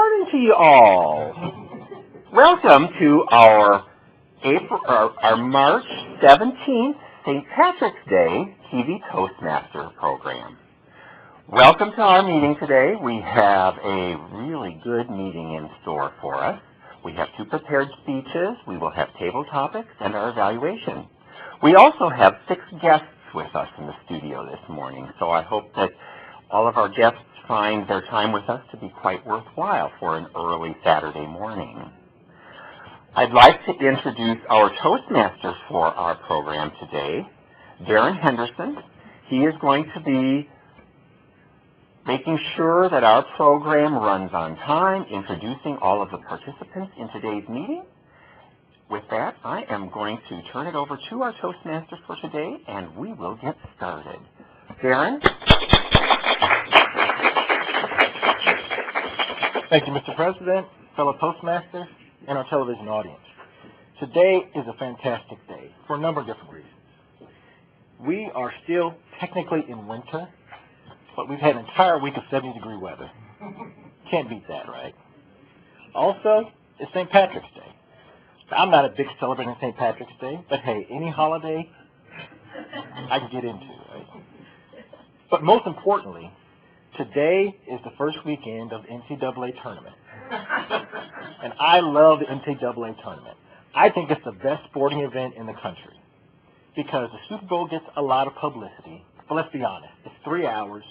morning to you all. Welcome to our March 17th, St. Patrick's Day TV Toastmaster program. Welcome to our meeting today. We have a really good meeting in store for us. We have 2 prepared speeches. We will have table topics and our evaluation. We also have 6 guests with us in the studio this morning, so I hope that all of our guests find their time with us to be quite worthwhile for an early Saturday morning. I'd like to introduce our Toastmasters for our program today. Darren Henderson. He is going to be making sure that our program runs on time, introducing all of the participants in today's meeting. With that, I am going to turn it over to our Toastmasters for today, and we will get started. Darren? Thank you, Mr. President, fellow Toastmasters, and our television audience. Today is a fantastic day for a number of different reasons. We are still technically in winter, but we've had an entire week of 70-degree weather. Can't beat that, right? Also, it's St. Patrick's Day. I'm not a big celebrator of St. Patrick's Day, but hey, any holiday I can get into, right? But most importantly, today is the first weekend of the NCAA tournament. And I love the NCAA tournament. I think it's the best sporting event in the country because the Super Bowl gets a lot of publicity. But let's be honest, it's 3 hours,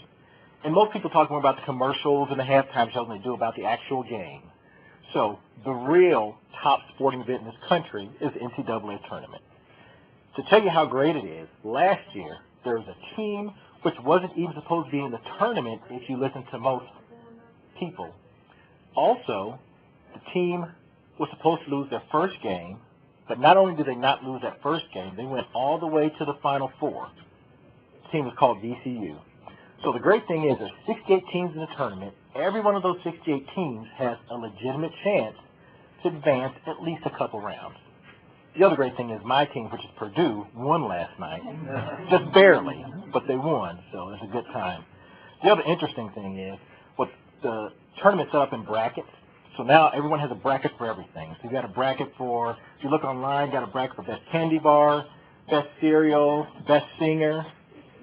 and most people talk more about the commercials and the halftime shows than they do about the actual game. So the real top sporting event in this country is the NCAA tournament. To tell you how great it is, last year there was a team which wasn't even supposed to be in the tournament if you listen to most people. Also, the team was supposed to lose their first game, but not only did they not lose that first game, they went all the way to the Final Four. The team was called VCU. So the great thing is there's 68 teams in the tournament. Every one of those 68 teams has a legitimate chance to advance at least a couple rounds. The other great thing is my team, which is Purdue, won last night. Just barely, but they won, so it's a good time. The other interesting thing is what the tournament's set up in brackets. So now everyone has a bracket for everything. So you've got a bracket for, if you look online, you've got a bracket for best candy bar, best cereal, best singer.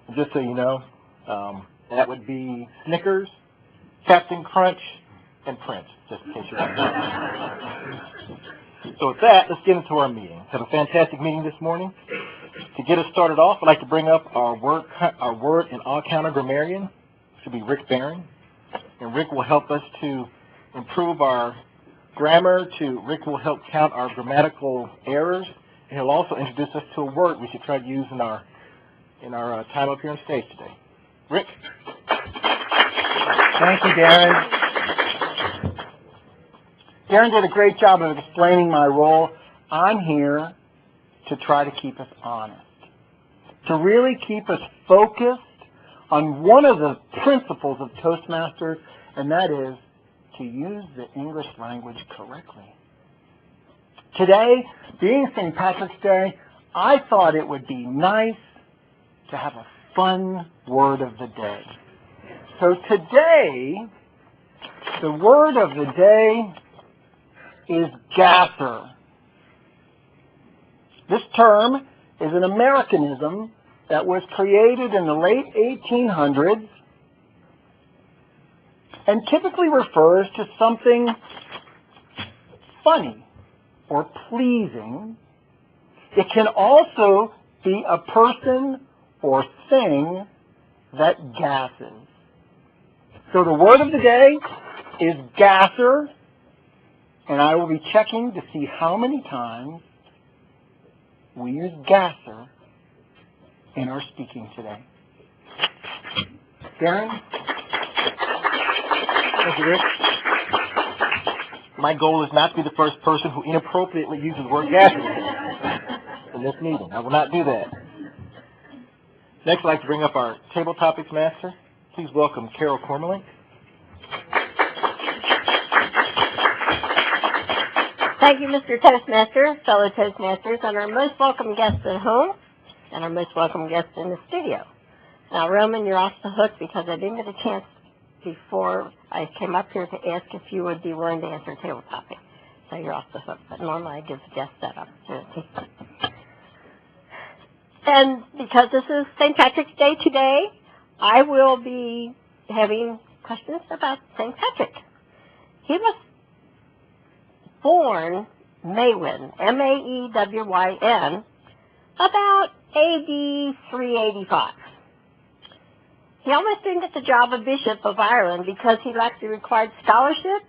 And just so you know, that would be Snickers, Captain Crunch, and Prince, just in case you're wondering. So with that, let's get into our meeting. Have a fantastic meeting this morning. To get us started off, I'd like to bring up our word and all-counter grammarian. This will be Rick Barron. And Rick will help us to improve our grammar. Rick will help count our grammatical errors. And he'll also introduce us to a word we should try to use in our time up here on stage today. Rick? Thank you, Darren. Darren did a great job of explaining my role. I'm here to try to keep us honest, to really keep us focused on one of the principles of Toastmasters, and that is to use the English language correctly. Today, being St. Patrick's Day, I thought it would be nice to have a fun word of the day. So today, the word of the day is gasser. This term is an Americanism that was created in the late 1800s and typically refers to something funny or pleasing. It can also be a person or thing that gasses. So the word of the day is gasser, and I will be checking to see how many times we use gasser in our speaking today. Darren? Thank you, Rick. My goal is not to be the first person who inappropriately uses the word gasser in this meeting. I will not do that. Next, I'd like to bring up our table topics master. Please welcome Carol Cormley. Thank you, Mr. Toastmaster, fellow Toastmasters, and our most welcome guests at home, and our most welcome guests in the studio. Now, Roman, you're off the hook because I didn't get a chance before I came up here to ask if you would be willing to answer table topic. So you're off the hook, but normally I give guests that opportunity. And because this is St. Patrick's Day today, I will be having questions about St. Patrick. He was born Maywyn, M-A-E-W-Y-N, about A.D. 385. He almost didn't get the job of Bishop of Ireland because he lacked the required scholarship,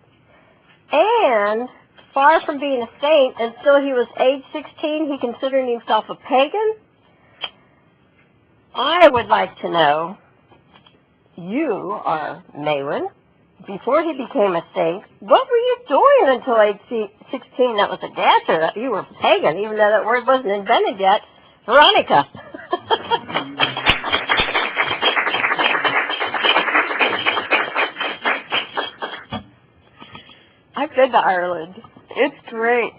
and far from being a saint, until he was age 16, he considered himself a pagan. I would like to know, you are Maywyn. Before he became a saint, what were you doing until age 16 that was a gasser? You were pagan, even though that word wasn't invented yet. Veronica. I've been to Ireland. It's great.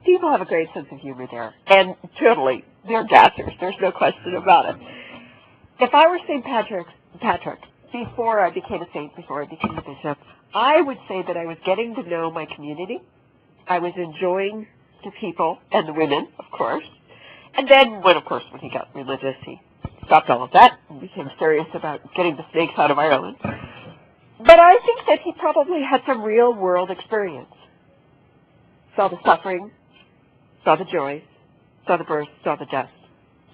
People have a great sense of humor there. And totally, they're gassers. There's no question about it. If I were St. Patrick, before I became a saint, before I became a bishop, I would say that I was getting to know my community. I was enjoying the people and the women, of course. And then, when he got religious, he stopped all of that and became serious about getting the snakes out of Ireland. But I think that he probably had some real-world experience. Saw the suffering, saw the joys, saw the birth, saw the death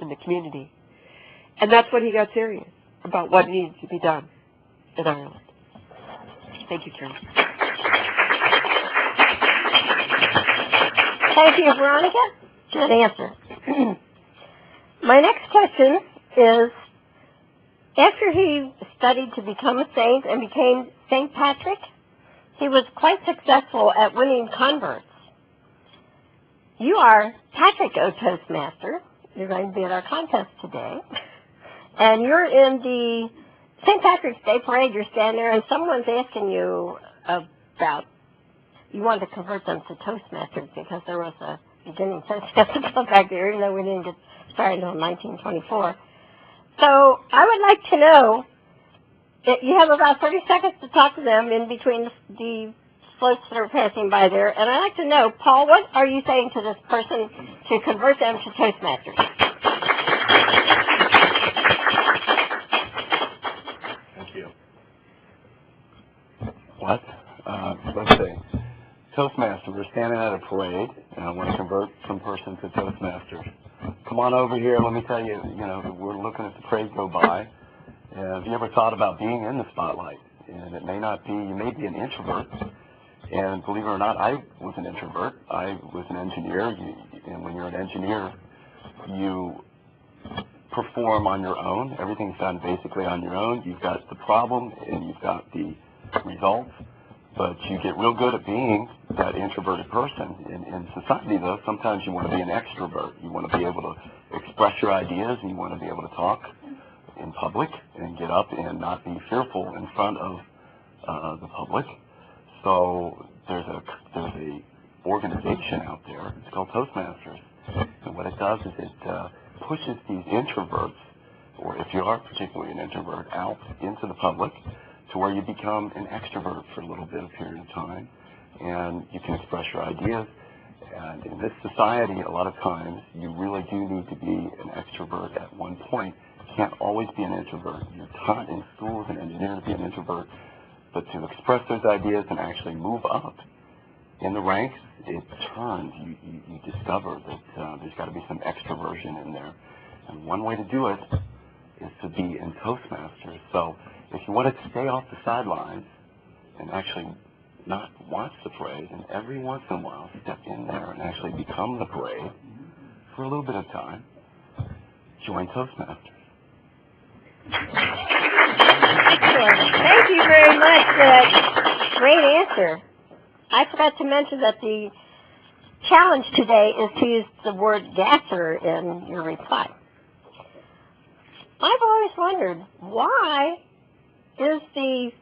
in the community. And that's when he got serious about what needs to be done in Ireland. Thank you, Karen. Thank you, Veronica. Good answer. My next question is, after he studied to become a saint and became St. Patrick, he was quite successful at winning converts. You are Patrick O. Toastmaster. You're going to be at our contest today. And you're in the St. Patrick's Day Parade. You're standing there, and someone's asking you about, you wanted to convert them to Toastmasters because there was a beginning Toastmaster club back there, even though we didn't get started until 1924. So I would like to know, you have about 30 seconds to talk to them in between the floats that are passing by there. And I'd like to know, Paul, what are you saying to this person to convert them to Toastmasters? Thank you. What? Let's see. Toastmaster, we're standing at a parade, and I want to convert some person to Toastmasters. Come on over here. Let me tell you, we're looking at the parade go by. Have you ever thought about being in the spotlight? And it may not be, you may be an introvert. And believe it or not, I was an introvert. I was an engineer. And when you're an engineer, you perform on your own. Everything's done basically on your own. You've got the problem and you've got the results. But you get real good at being that introverted person. In society, though, sometimes you want to be an extrovert. You want to be able to express your ideas, and you want to be able to talk in public and get up and not be fearful in front of the public. So there's a organization out there. It's called Toastmasters. And what it does is it pushes these introverts, or if you are particularly an introvert, out into the public, to where you become an extrovert for a little bit of period of time, and you can express your ideas. And in this society, a lot of times, you really do need to be an extrovert at one point. You can't always be an introvert. You're taught in school as an engineer to be an introvert, but to express those ideas and actually move up in the ranks, it turns. You discover that there's got to be some extroversion in there. And one way to do it is to be in Toastmasters. So if you want to stay off the sidelines and actually not watch the parade, and every once in a while step in there and actually become the parade for a little bit of time, join Toastmasters. Thank you very much for that great answer. I forgot to mention that the challenge today is to use the word gasser in your reply. I've always wondered, why is the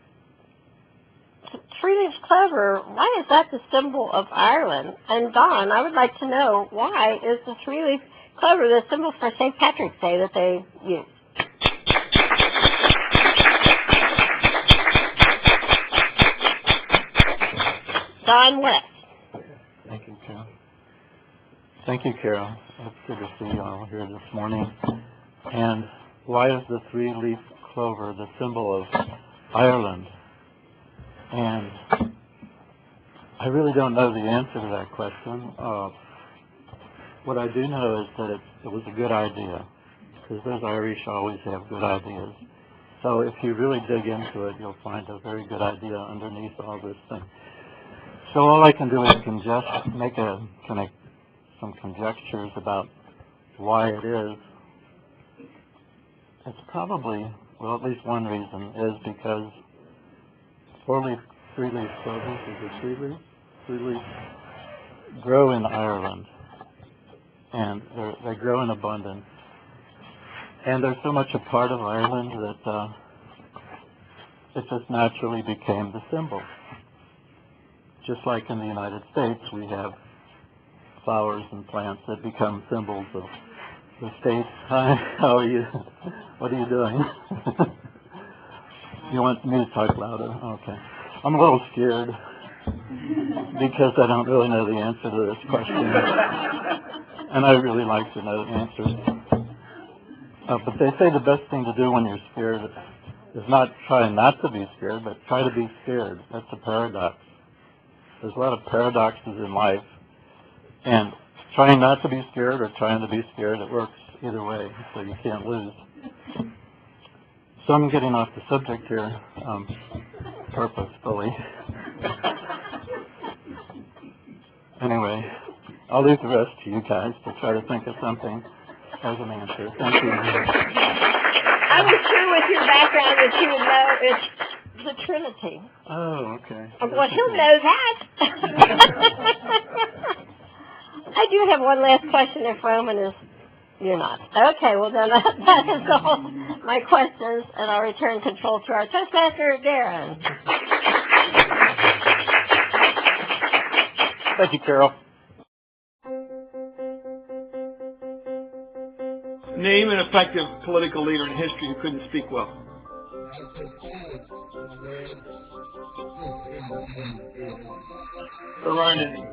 three-leaf clover, why is that the symbol of Ireland? And Don, I would like to know, why is the three-leaf clover the symbol for St. Patrick's Day that they use? Don West. Thank you, Carol. Thank you, Carol. It's good to see you all here this morning. And why is the three-leaf clover the symbol of Ireland? And I really don't know the answer to that question. What I do know is that it was a good idea, because those Irish always have good ideas. So if you really dig into it, you'll find a very good idea underneath all this thing. So all I can do is make some conjectures about why it is. It's probably, well, at least one reason is because three-leaf clovers, is it three-leaf? Three-leaf grow in Ireland, and they grow in abundance. And they're so much a part of Ireland that it just naturally became the symbol. Just like in the United States, we have flowers and plants that become symbols of the state. Hi, how are you? What are you doing? You want me to talk louder? Okay. I'm a little scared because I don't really know the answer to this question. And I really like to know the answers. But they say the best thing to do when you're scared is not try not to be scared, but try to be scared. That's a paradox. There's a lot of paradoxes in life. And trying not to be scared or trying to be scared, it works either way, so you can't lose. So I'm getting off the subject here purposefully. Anyway, I'll leave the rest to you guys to try to think of something as an answer. Thank you. I was sure with your background that you would know it's the Trinity. Oh, okay. Well, he'll know that. I do have one last question if Roman is, you're not. Okay, well then that is all my questions, and I'll return control to our Toastmaster, Darren. Thank you, Carol. Name an effective political leader in history who couldn't speak well. There aren't any.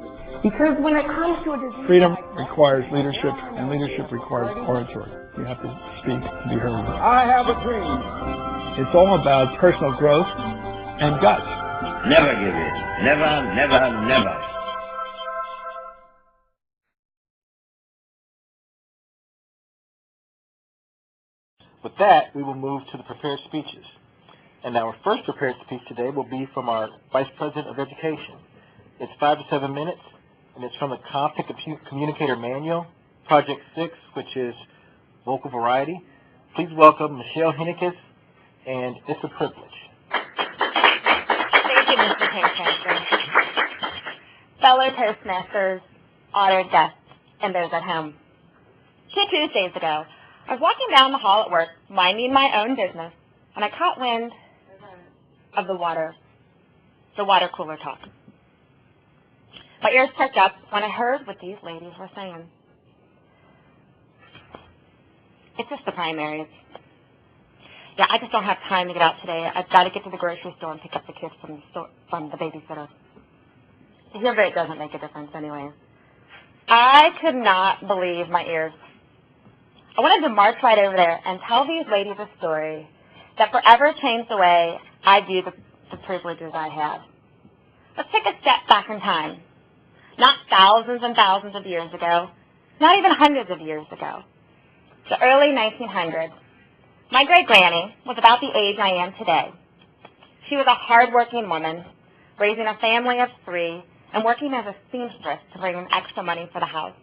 Because when it comes to a disease, Freedom requires leadership, and leadership requires oratory. You have to speak to be heard. I have a dream. It's all about personal growth and guts. Never give in. Never, never, never. With that, we will move to the prepared speeches. And our first prepared speech today will be from our Vice President of Education. It's 5 to 7 minutes, and it's from the Competent Communicator Manual, Project 6, which is Vocal Variety. Please welcome Michelle Henniges, and it's a privilege. Thank you, Mr. Toastmaster. Fellow Toastmasters, honored guests, and those at home. 2 Tuesdays ago, I was walking down the hall at work, minding my own business, and I caught wind of the water cooler talk. My ears perked up when I heard what these ladies were saying. It's just the primaries. Yeah, I just don't have time to get out today. I've got to get to the grocery store and pick up the kids from the babysitter. Here it doesn't make a difference anyway. I could not believe my ears. I wanted to march right over there and tell these ladies a story that forever changed the way I view the privileges I had. Let's take a step back in time. Not thousands and thousands of years ago, not even hundreds of years ago. The early 1900s. My great-granny was about the age I am today. She was a hard-working woman, raising a family of 3 and working as a seamstress to bring in extra money for the house.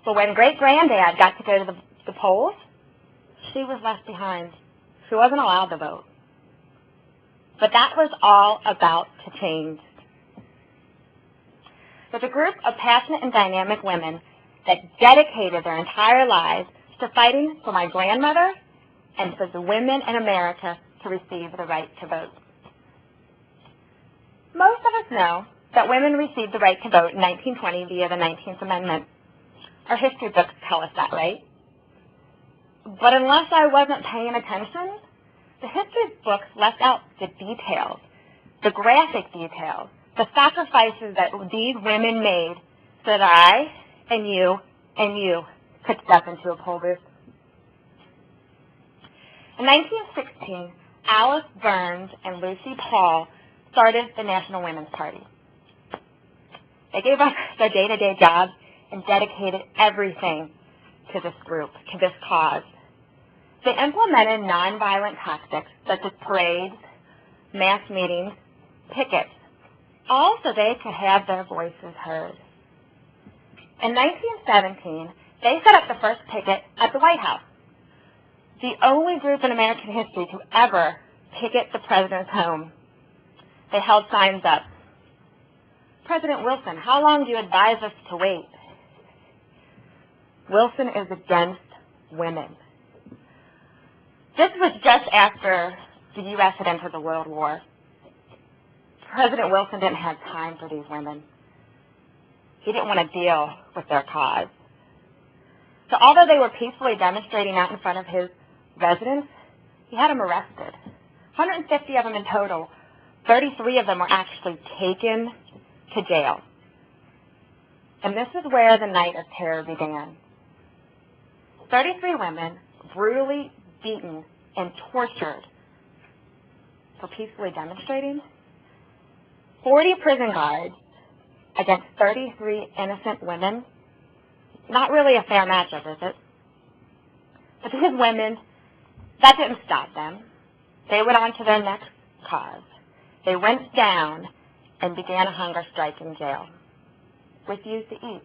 But when great-granddad got to go to the polls, she was left behind. She wasn't allowed to vote. But that was all about to change. There's a group of passionate and dynamic women that dedicated their entire lives to fighting for my grandmother and for the women in America to receive the right to vote. Most of us know that women received the right to vote in 1920 via the 19th Amendment. Our history books tell us that, right? But unless I wasn't paying attention, the history books left out the details, the graphic details, the sacrifices that these women made so that I and you could step into a poll booth. In 1916, Alice Burns and Lucy Paul started the National Women's Party. They gave up their day-to-day jobs and dedicated everything to this group, to this cause. They implemented nonviolent tactics such as parades, mass meetings, pickets, all so they could have their voices heard. In 1917, they set up the first picket at the White House, the only group in American history to ever picket the president's home. They held signs up. President Wilson, how long do you advise us to wait? Wilson is against women. This was just after the U.S. had entered the World War. President Wilson didn't have time for these women. He didn't want to deal with their cause. So although they were peacefully demonstrating out in front of his residence, he had them arrested. 150 of them in total. 33 of them were actually taken to jail. And this is where the Night of Terror began. 33 women brutally beaten and tortured for peacefully demonstrating. 40 prison guards against 33 innocent women. Not really a fair matchup, is it? But these women, that didn't stop them. They went on to their next cause. They went down and began a hunger strike in jail. Refused to eat.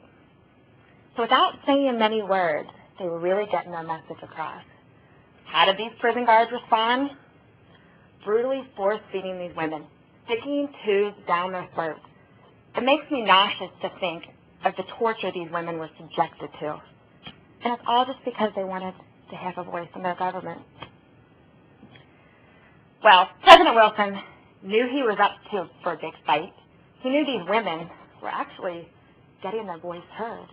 So without saying many words, they were really getting their message across. How did these prison guards respond? Brutally force-feeding these women, sticking tubes down their throats. It makes me nauseous to think of the torture these women were subjected to. And it's all just because they wanted to have a voice in their government. Well, President Wilson knew he was up for a big fight. He knew these women were actually getting their voice heard.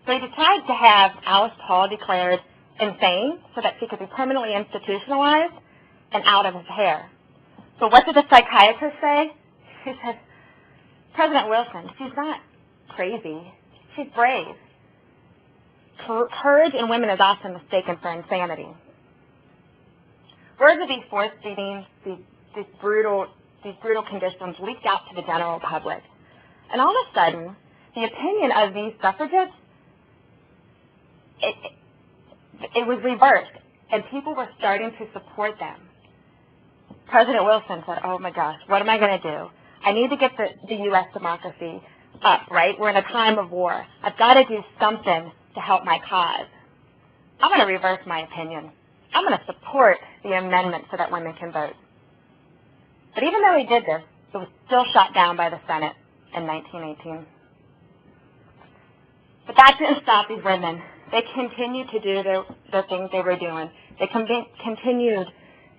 So he decided to have Alice Paul declared insane so that she could be permanently institutionalized and out of his hair. So what did the psychiatrist say? He said, President Wilson, she's not crazy. She's brave. Courage in women is often mistaken for insanity. Words of these forced feedings, these brutal conditions leaked out to the general public. And all of a sudden, the opinion of these suffragists, it was reversed, and people were starting to support them. President Wilson said, oh my gosh, what am I going to do? I need to get the U.S. democracy up, right? We're in a time of war. I've got to do something to help my cause. I'm going to reverse my opinion. I'm going to support the amendment so that women can vote. But even though he did this, it was still shot down by the Senate in 1918. But that didn't stop these women. They continued to do the things they were doing. They continued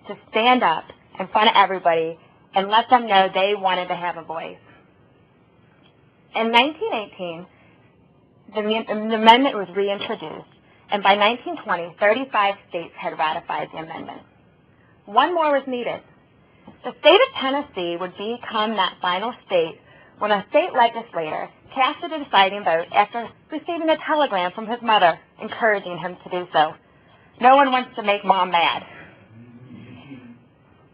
to stand up in front of everybody and let them know they wanted to have a voice. In 1918, the amendment was reintroduced, and by 1920, 35 states had ratified the amendment. One more was needed. The state of Tennessee would become that final state when a state legislator cast a deciding vote after receiving a telegram from his mother encouraging him to do so. No one wants to make mom mad.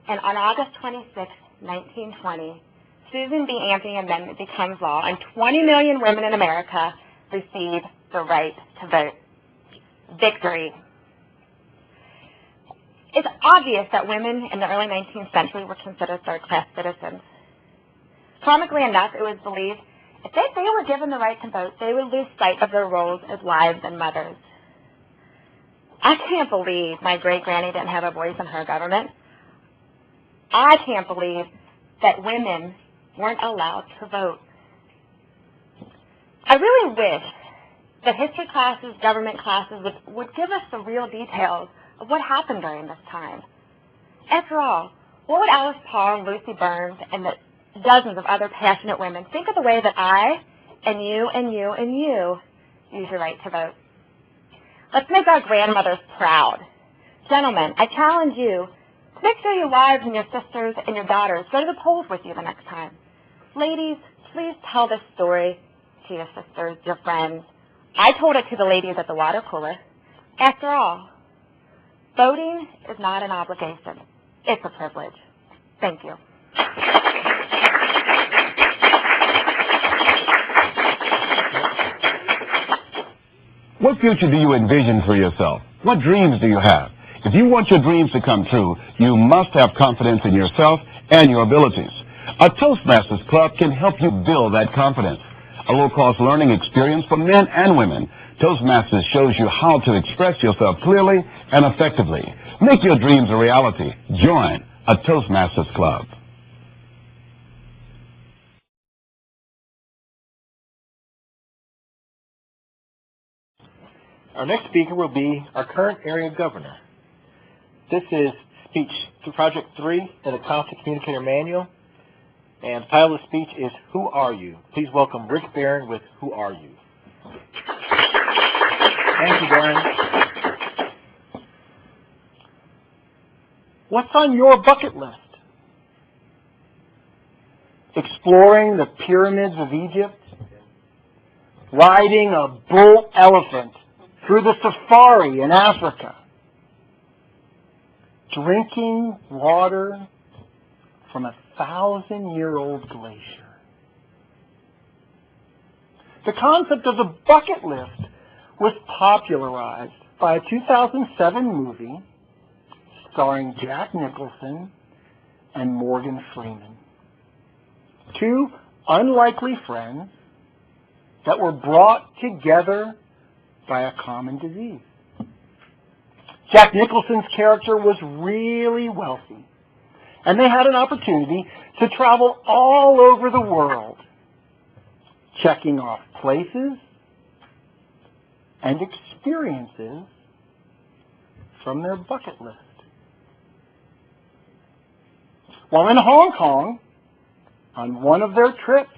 And on August 26, 1920, Susan B. Anthony Amendment becomes law, and 20 million women in America receive the right to vote. Victory. It's obvious that women in the early 19th century were considered third-class citizens. Comically enough, it was believed if they were given the right to vote, they would lose sight of their roles as wives and mothers. I can't believe my great-granny didn't have a voice in her government. I can't believe that women weren't allowed to vote. I really wish that history classes, government classes would give us the real details of what happened during this time. After all, what would Alice Paul and Lucy Burns and the dozens of other passionate women think of the way that I and you and you and you use your right to vote? Let's make our grandmothers proud. Gentlemen, I challenge you to make sure your wives and your sisters and your daughters go to the polls with you the next time. Ladies, please tell this story to your sisters, your friends. I told it to the ladies at the water cooler. After all, voting is not an obligation. It's a privilege. Thank you. What future do you envision for yourself? What dreams do you have? If you want your dreams to come true, you must have confidence in yourself and your abilities. A Toastmasters Club can help you build that confidence. A low-cost learning experience for men and women. Toastmasters shows you how to express yourself clearly and effectively. Make your dreams a reality. Join a Toastmasters Club. Our next speaker will be our current area governor. This is speech to Project 3 in the Constant Communicator Manual. And the title of the speech is, Who Are You? Please welcome Rick Barron with Who Are You? Thank you, Darren. What's on your bucket list? Exploring the pyramids of Egypt? Riding a bull elephant through the safari in Africa? Drinking water from a 1,000-year-old glacier? The concept of the bucket list was popularized by a 2007 movie starring Jack Nicholson and Morgan Freeman. Two unlikely friends that were brought together by a common disease. Jack Nicholson's character was really wealthy, and they had an opportunity to travel all over the world, checking off places and experiences from their bucket list. While in Hong Kong, on one of their trips,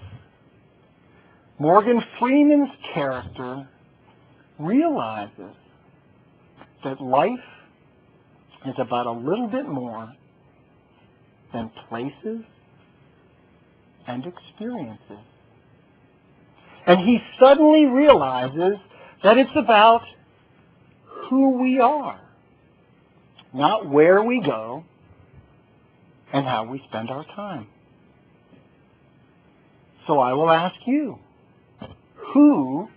Morgan Freeman's character realizes that life is about a little bit more than places and experiences. And he suddenly realizes that it's about who we are, not where we go and how we spend our time. So I will ask you, who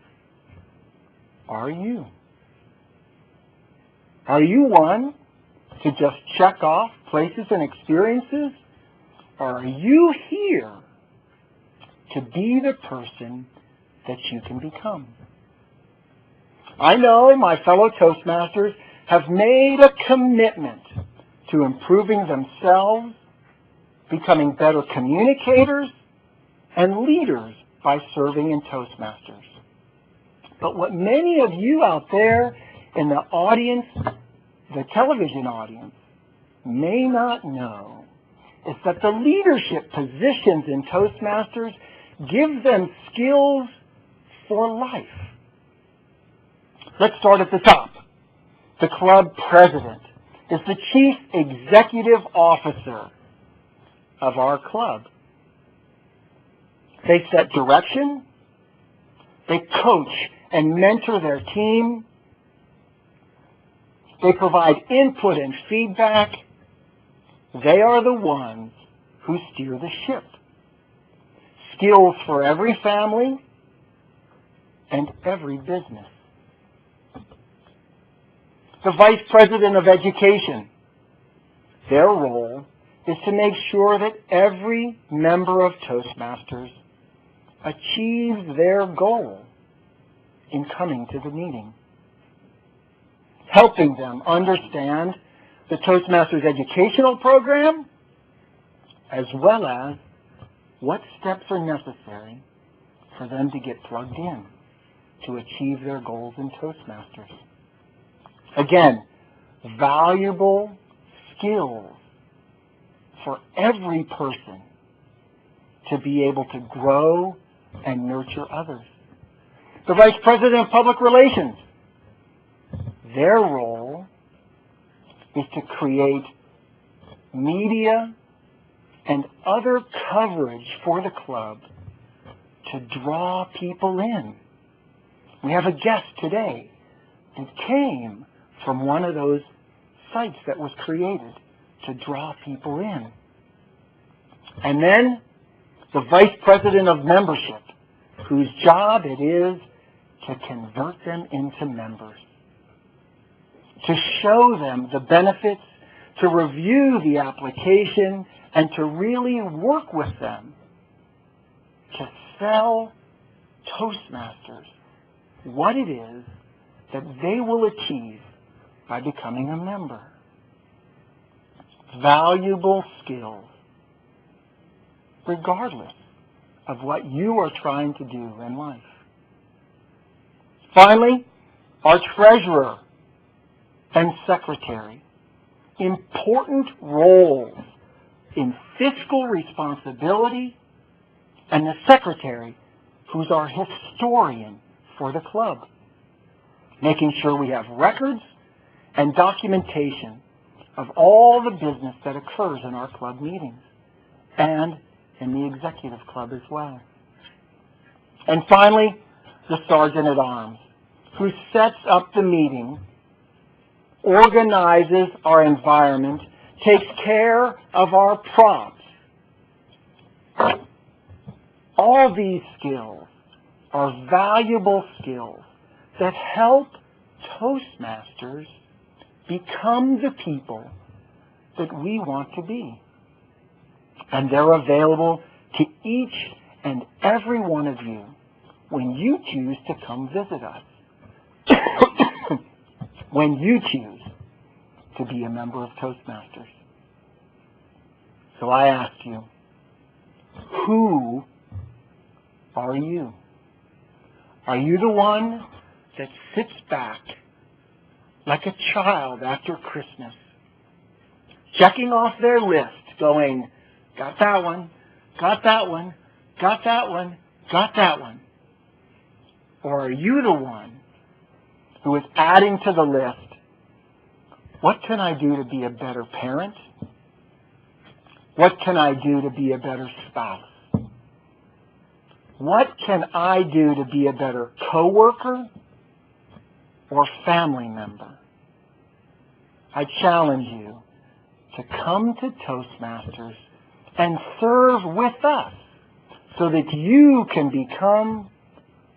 are you? Are you one to just check off places and experiences? Or are you here to be the person that you can become? I know my fellow Toastmasters have made a commitment to improving themselves, becoming better communicators, and leaders by serving in Toastmasters. But what many of you out there in the audience, the television audience, may not know is that the leadership positions in Toastmasters give them skills for life. Let's start at the top. The club president is the chief executive officer of our club. They set direction, they coach and mentor their team, they provide input and feedback. They are the ones who steer the ship. Skills for every family and every business. The Vice President of Education, their role is to make sure that every member of Toastmasters achieves their goal in coming to the meeting, helping them understand the Toastmasters educational program, as well as what steps are necessary for them to get plugged in to achieve their goals in Toastmasters. Again, valuable skills for every person to be able to grow and nurture others. The Vice President of Public Relations, their role is to create media and other coverage for the club to draw people in. We have a guest today who came from one of those sites that was created to draw people in. And then the Vice President of Membership, whose job it is to convert them into members, to show them the benefits, to review the application, and to really work with them to sell Toastmasters what it is that they will achieve by becoming a member. Valuable skills, regardless of what you are trying to do in life. Finally, our treasurer and secretary, important roles in fiscal responsibility, and the secretary, who's our historian for the club, making sure we have records and documentation of all the business that occurs in our club meetings and in the executive club as well. And finally, the sergeant at arms, who sets up the meeting, organizes our environment, takes care of our props. All these skills are valuable skills that help Toastmasters become the people that we want to be. And they're available to each and every one of you when you choose to come visit us. When you choose to be a member of Toastmasters. So I ask you, who are you? Are you the one that sits back like a child after Christmas, checking off their list, going, got that one, got that one, got that one, got that one? Or are you the one who is adding to the list, what can I do to be a better parent? What can I do to be a better spouse? What can I do to be a better coworker or family member? I challenge you to come to Toastmasters and serve with us so that you can become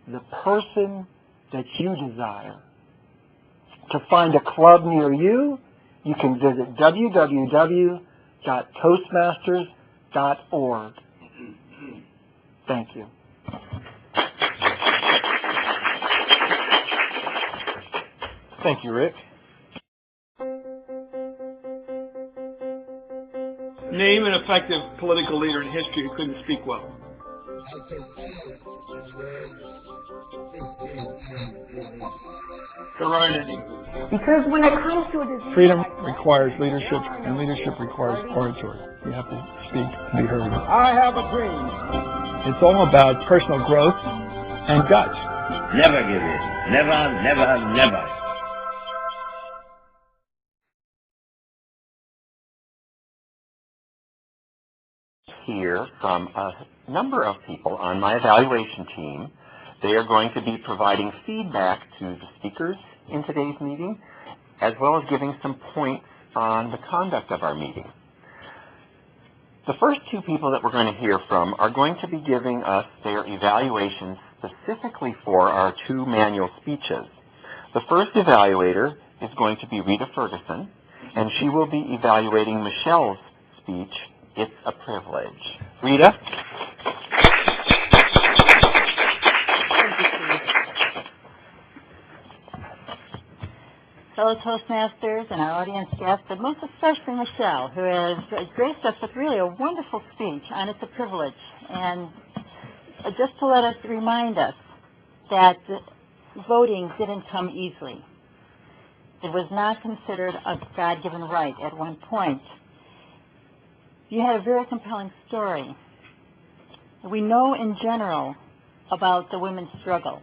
the person that you desire. To find a club near you, you can visit www.toastmasters.org. Thank you. Thank you, Rick. Name an effective political leader in history who couldn't speak well. Serenity. Because when it comes to a disease, Freedom requires leadership, and leadership requires oratory. You have to speak to be heard. I have a dream. It's all about personal growth and guts. Never give in. Never, never, never. Hear from a number of people on my evaluation team. They are going to be providing feedback to the speakers in today's meeting, as well as giving some points on the conduct of our meeting. The first two people that we're going to hear from are going to be giving us their evaluations specifically for our two manual speeches. The first evaluator is going to be Rita Ferguson, and she will be evaluating Michelle's speech, It's a Privilege. Rita? Fellow Toastmasters and our audience guests, and most especially Michelle, who has graced us with really a wonderful speech on It's a Privilege. And just to let us remind us that voting didn't come easily. It was not considered a God-given right at one point. You had a very compelling story. We know in general about the women's struggle,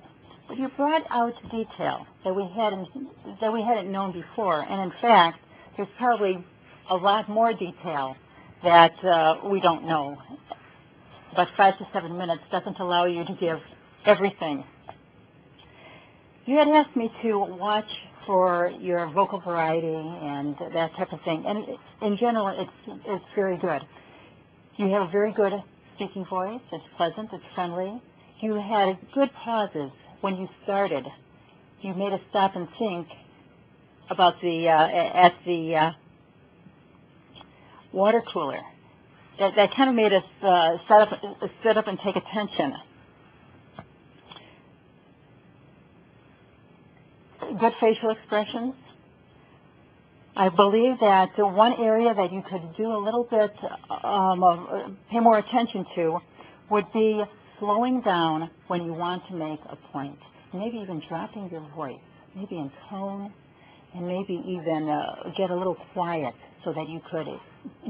but you brought out detail that we hadn't known before, and in fact, there's probably a lot more detail that we don't know. But 5 to 7 minutes doesn't allow you to give everything. You had asked me to watch for your vocal variety and that type of thing, and in general, it's very good. You have a very good speaking voice. It's pleasant. It's friendly. You had good pauses when you started. You made us stop and think about at the water cooler. That kind of made us sit up and take attention. Good facial expressions. I believe that one area that you could do a little bit, pay more attention to, would be slowing down when you want to make a point. Maybe even dropping your voice, maybe in tone, and maybe even get a little quiet so that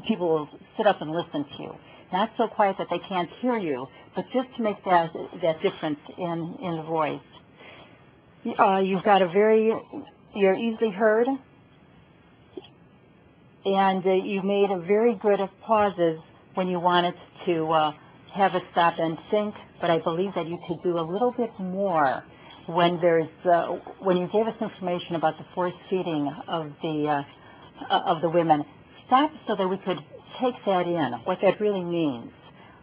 people will sit up and listen to you. Not so quiet that they can't hear you, but just to make that difference in the voice. You've got you're easily heard, and you made a very good pauses when you wanted to have a stop and think, but I believe that you could do a little bit more when when you gave us information about the forced feeding of the women. Stop so that we could take that in, what that really means.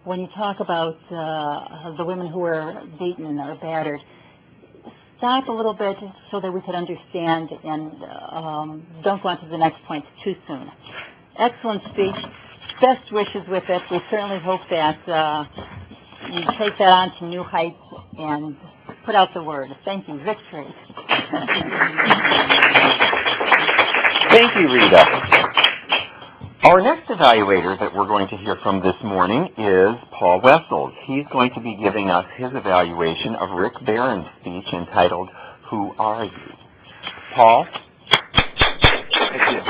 When you talk about the women who were beaten or battered, stop a little bit so that we could understand and don't go on to the next point too soon. Excellent speech. Best wishes with it. We certainly hope that you take that on to new heights and put out the word. Thank you. Victory. Thank you, Rita. Our next evaluator that we're going to hear from this morning is Paul Wessels. He's going to be giving us his evaluation of Rick Barron's speech entitled, Who Are You? Paul? Thank you.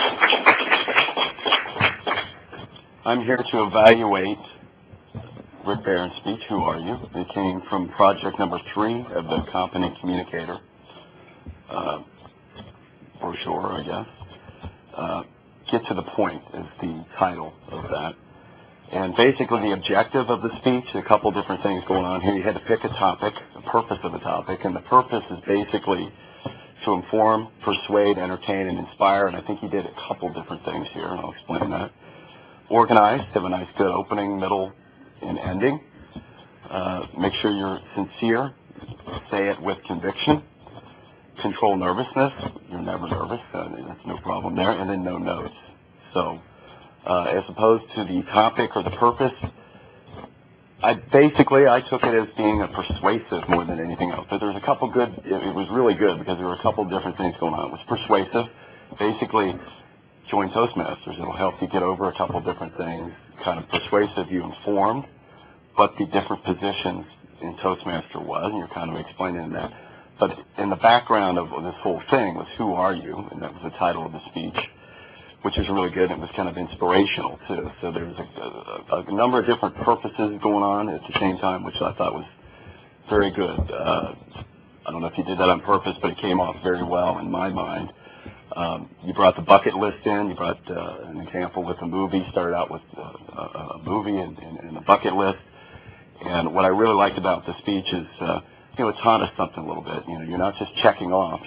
I'm here to evaluate Rick Barron's speech, Who Are You? It came from project number 3 of the Competent Communicator brochure, I guess. Get to the point is the title of that. And basically the objective of the speech, a couple different things going on here. You had to pick a topic, the purpose of the topic, and the purpose is basically to inform, persuade, entertain, and inspire, and I think he did a couple different things here, and I'll explain that. Organized, have a nice good opening, middle, and ending. Make sure you're sincere, say it with conviction. Control nervousness. You're never nervous. That's no problem there. And then no notes. So as opposed to the topic or the purpose, I took it as being a persuasive more than anything else. But there's a couple good, it was really good because there were a couple different things going on. It was persuasive. Basically, join Toastmasters. It'll help you get over a couple different things. Kind of persuasive, you informed what the different positions in Toastmaster was, and you're kind of explaining that. But in the background of this whole thing was Who Are You? And that was the title of the speech, which is really good. It was kind of inspirational, too. So there was a number of different purposes going on at the same time, which I thought was very good. I don't know if you did that on purpose, but it came off very well in my mind. You brought the bucket list in. You brought an example with a movie. Started out with a movie and a bucket list. And what I really liked about the speech is it taught us something a little bit. You're not just checking off.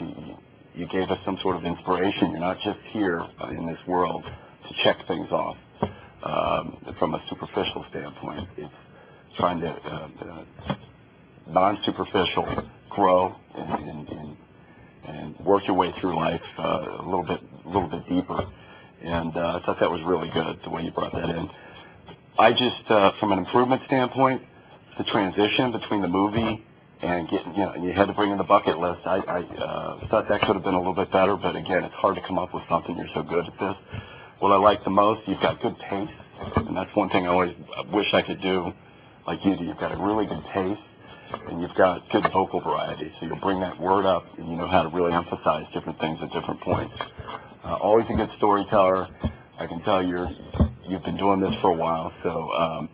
You gave us some sort of inspiration. You're not just here in this world to check things off from a superficial standpoint. It's trying to non-superficial grow and work your way through life a little bit deeper. And I thought that was really good the way you brought that in. I just, from an improvement standpoint, the transition between the movie and you had to bring in the bucket list. I thought that could have been a little bit better, but again, it's hard to come up with something. You're so good at this. What I like the most, you've got good pace, and that's one thing I always wish I could do like you do. You've got a really good pace, and you've got good vocal variety, so you'll bring that word up, and you know how to really emphasize different things at different points. Always a good storyteller. I can tell you've been doing this for a while, so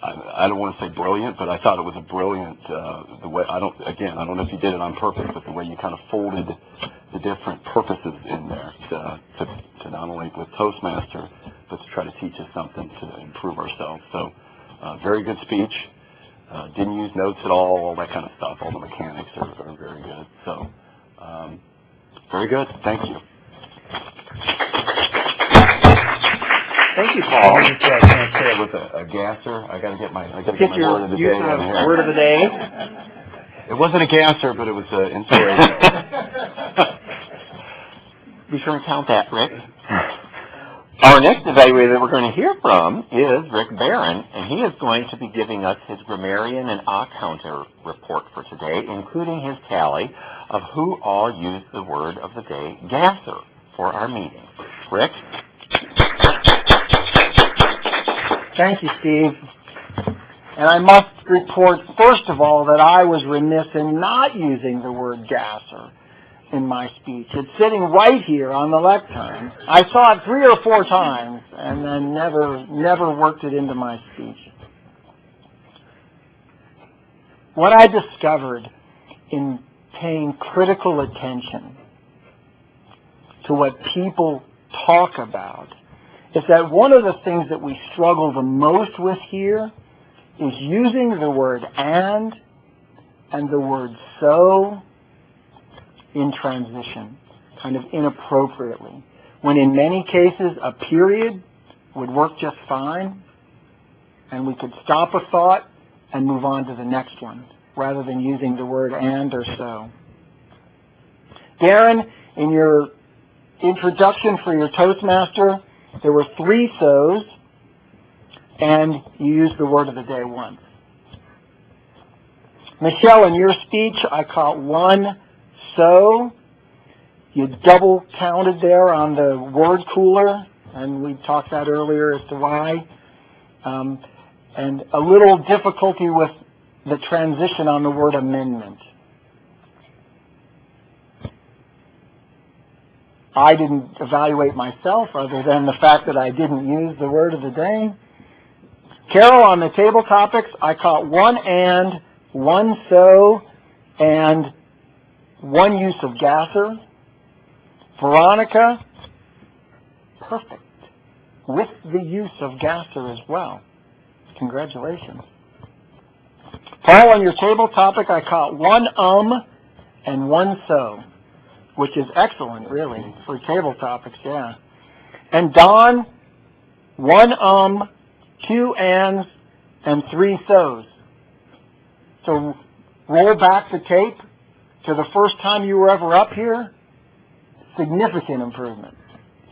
I don't want to say brilliant, but I thought it was a brilliant, the way, I don't know if you did it on purpose, but the way you kind of folded the different purposes in there to not only with Toastmaster, but to try to teach us something to improve ourselves. So, very good speech. Didn't use notes at all that kind of stuff. All the mechanics are very good. So, very good. Thank you. Thank you, Paul. I just can't say it with a gasser. I got to get my word of the day in here. Word of the day. It wasn't a gasser, but it was inspiration. Be sure and count that, Rick. Our next evaluator that we're going to hear from is Rick Barron, and he is going to be giving us his grammarian and counter report for today, including his tally of who all used the word of the day, gasser, for our meeting. Rick? Thank you, Steve. And I must report, first of all, that I was remiss in not using the word gasser in my speech. It's sitting right here on the lectern. I saw it 3 or 4 times and then never worked it into my speech. What I discovered in paying critical attention to what people talk about is that one of the things that we struggle the most with here is using the word and the word so in transition, kind of inappropriately, when in many cases a period would work just fine, and we could stop a thought and move on to the next one, rather than using the word and or so. Darren, in your introduction for your Toastmaster, there were 3 so's, and you used the word of the day once. Michelle, in your speech, I caught 1 so. You double counted there on the word cooler, and we talked that earlier as to why. And a little difficulty with the transition on the word amendment. I didn't evaluate myself other than the fact that I didn't use the word of the day. Carol, on the table topics, I caught 1 and, 1 so, and 1 use of gasser. Veronica, perfect, with the use of gasser as well. Congratulations. Paul, on your table topic, I caught 1 and 1 so, which is excellent, really, for table topics, yeah. And Don, 1 2 ands, and 3 so's. So roll back the tape to the first time you were ever up here. Significant improvement,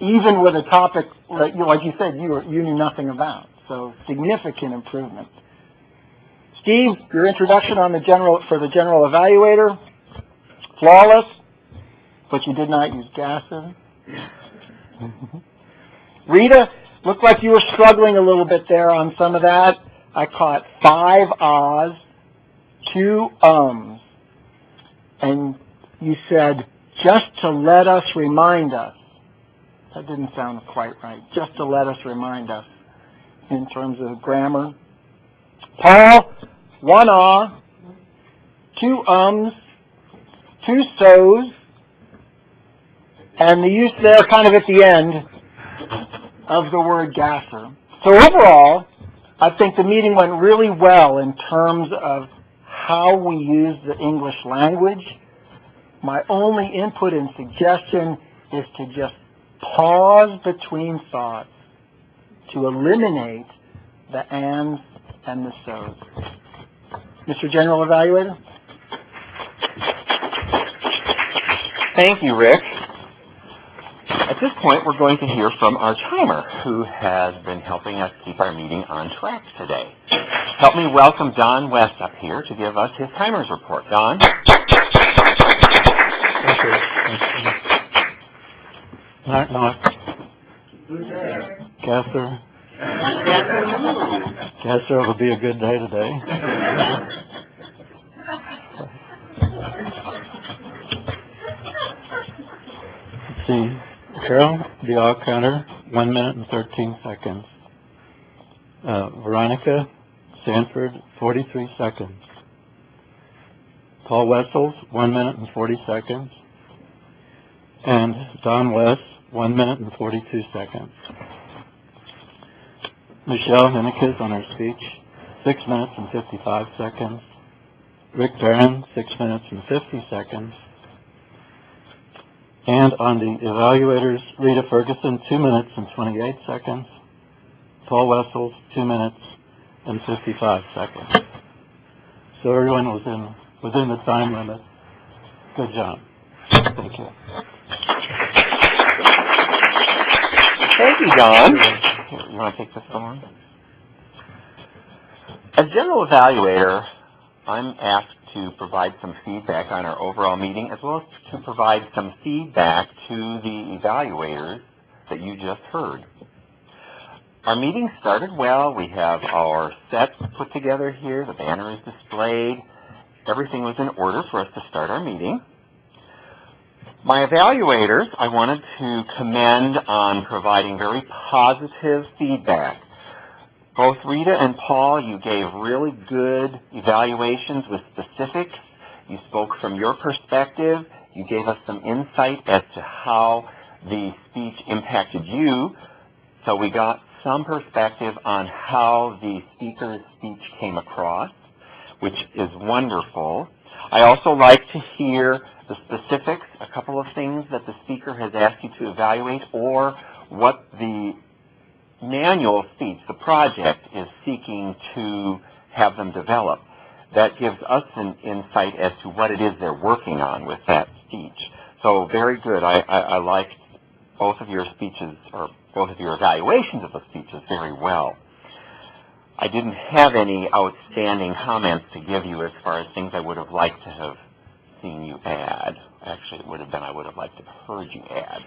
even with a topic like you said you knew nothing about. So significant improvement. Steve, your introduction on the general evaluator, flawless, but you did not use gasser. Rita, looked like you were struggling a little bit there on some of that. I caught 5 ahs, 2 ums, and you said, just to let us remind us. That didn't sound quite right. Just to let us remind us in terms of grammar. Paul, 1 ah, 2 ums, 2 so's, and the use there kind of at the end of the word gasser. So overall, I think the meeting went really well in terms of how we use the English language. My only input and suggestion is to just pause between thoughts to eliminate the ands and the so's. Mr. General Evaluator? Thank you, Rick. At this point, we're going to hear from our timer, who has been helping us keep our meeting on track today. Help me welcome Don West up here to give us his timer's report. Don? Gasser. Gasser, it'll be a good day today. Let's see. Carol, the all counter, 1 minute and 13 seconds. Veronica Sanford, 43 seconds. Paul Wessels, 1 minute and 40 seconds. And Don West, 1 minute and 42 seconds. Michelle Hennickes on her speech, 6 minutes and 55 seconds. Rick Barron, 6 minutes and 50 seconds. And on the evaluators, Rita Ferguson, 2 minutes and 28 seconds. Paul Wessels, 2 minutes and 55 seconds. So everyone was within the time limit. Good job. Thank you. Thank you, Don. Here, you want to take this one? As general evaluator, I'm asked to provide some feedback on our overall meeting, as well as to provide some feedback to the evaluators that you just heard. Our meeting started well. We have our sets put together here. The banner is displayed. Everything was in order for us to start our meeting. My evaluators, I wanted to commend on providing very positive feedback. Both Rita and Paul, you gave really good evaluations with specifics. You spoke from your perspective. You gave us some insight as to how the speech impacted you. So we got some perspective on how the speaker's speech came across, which is wonderful. I also like to hear the specifics, a couple of things that the speaker has asked you to evaluate, or what the manual speech, the project, is seeking to have them develop. That gives us an insight as to what it is they're working on with that speech. So very good. I liked both of your speeches, or both of your evaluations of the speeches very well. I didn't have any outstanding comments to give you as far as things I would have liked to have seen you add. Actually, it would have been I would have liked to have heard you add.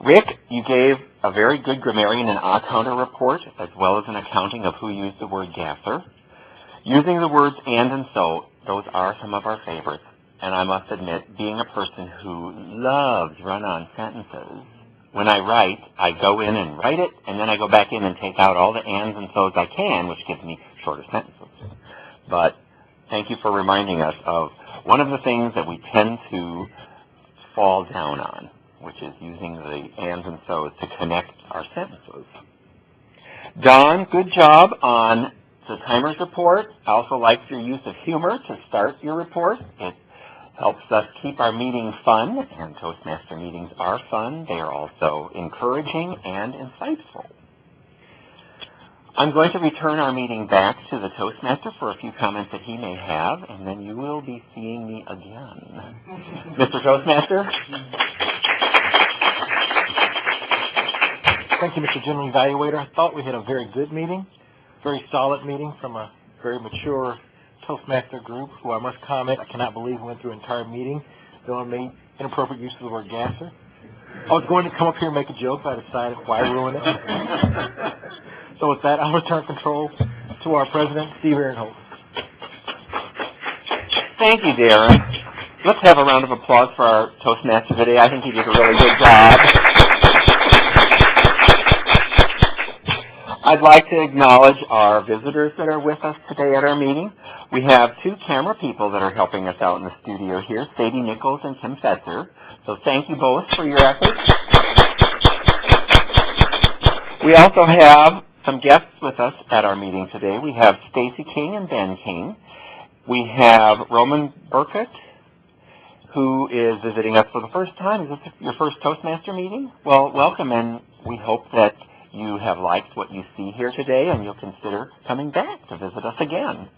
Rick, you gave a very good grammarian and counter report, as well as an accounting of who used the word gasser. Using the words and so, those are some of our favorites. And I must admit, being a person who loves run-on sentences, when I write, I go in and write it, and then I go back in and take out all the ands and so's I can, which gives me shorter sentences. But thank you for reminding us of one of the things that we tend to fall down on, which is using the ands and so's to connect our sentences. Don, good job on the timer's report. I also liked your use of humor to start your report. It helps us keep our meeting fun, and Toastmaster meetings are fun. They are also encouraging and insightful. I'm going to return our meeting back to the Toastmaster for a few comments that he may have, and then you will be seeing me again. Mr. Toastmaster? Thank you, Mr. General Evaluator. I thought we had a very good meeting, very solid meeting from a very mature Toastmaster group, who I must comment, I cannot believe went through an entire meeting. They only made inappropriate use of the word gasser. I was going to come up here and make a joke, but I decided why ruin it. So with that, I'll return control to our president, Steve Aaronholt. Thank you, Darren. Let's have a round of applause for our Toastmaster today. I think he did a really good job. I'd like to acknowledge our visitors that are with us today at our meeting. We have two camera people that are helping us out in the studio here, Sadie Nichols and Tim Fetzer. So thank you both for your efforts. We also have some guests with us at our meeting today. We have Stacy King and Ben King. We have Roman Burkett, who is visiting us for the first time. Is this your first Toastmaster meeting? Well, welcome, and we hope that you have liked what you see here today, and you'll consider coming back to visit us again.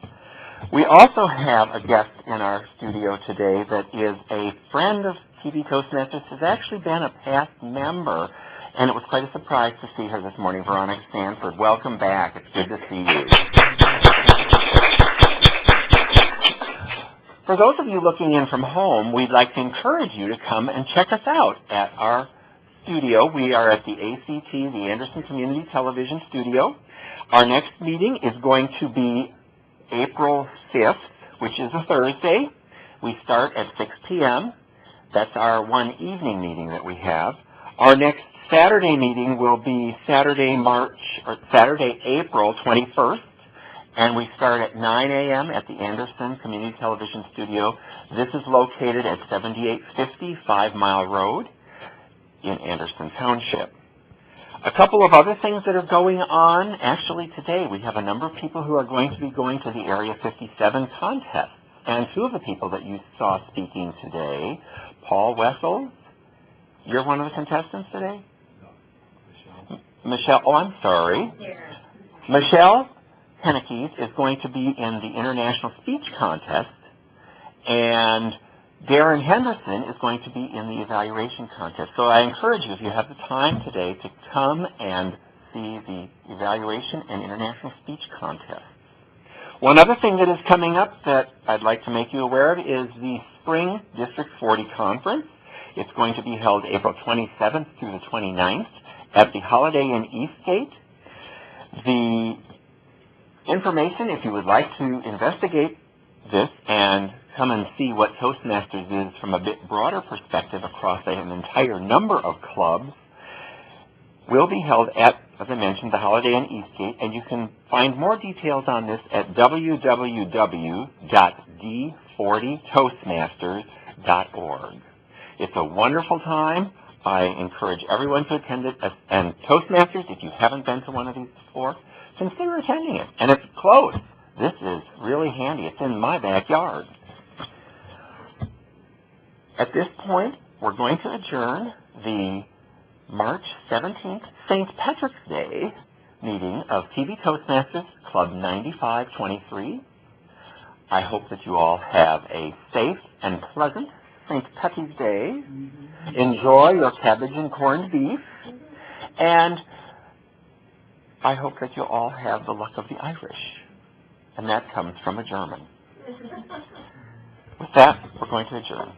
We also have a guest in our studio today that is a friend of TV Toastmasters, has actually been a past member, and it was quite a surprise to see her this morning, Veronica Sanford. Welcome back. It's good to see you. For those of you looking in from home, we'd like to encourage you to come and check us out at our studio. We are at the ACT, the Anderson Community Television Studio. Our next meeting is going to be April 5th, which is a Thursday. We start at 6 p.m. That's our one evening meeting that we have. Our next Saturday meeting will be Saturday, April 21st, and we start at 9 a.m. at the Anderson Community Television Studio. This is located at 7850 5 Mile Road in Anderson Township. A couple of other things that are going on. Actually, today we have a number of people who are going to be going to the Area 57 contest. And two of the people that you saw speaking today, Paul Wessels, you're one of the contestants today? Michelle, oh, I'm sorry. Michelle Hennickes is going to be in the International Speech Contest, and Darren Henderson is going to be in the Evaluation Contest. So I encourage you, if you have the time today, to come and see the Evaluation and International Speech Contest. One other thing that is coming up that I'd like to make you aware of is the Spring District 40 Conference. It's going to be held April 27th through the 29th at the Holiday Inn Eastgate. The information, if you would like to investigate this and come and see what Toastmasters is from a bit broader perspective across an entire number of clubs, will be held at, as I mentioned, the Holiday Inn Eastgate, and you can find more details on this at www.d40toastmasters.org. It's a wonderful time. I encourage everyone to attend it. And Toastmasters, if you haven't been to one of these before, consider attending it. And it's close. This is really handy. It's in my backyard. At this point, we're going to adjourn the March 17th St. Patrick's Day meeting of TV Toastmasters Club 9523. I hope that you all have a safe and pleasant St. Patty's Day. Enjoy your cabbage and corned beef. And I hope that you all have the luck of the Irish. And that comes from a German. With that, we're going to adjourn.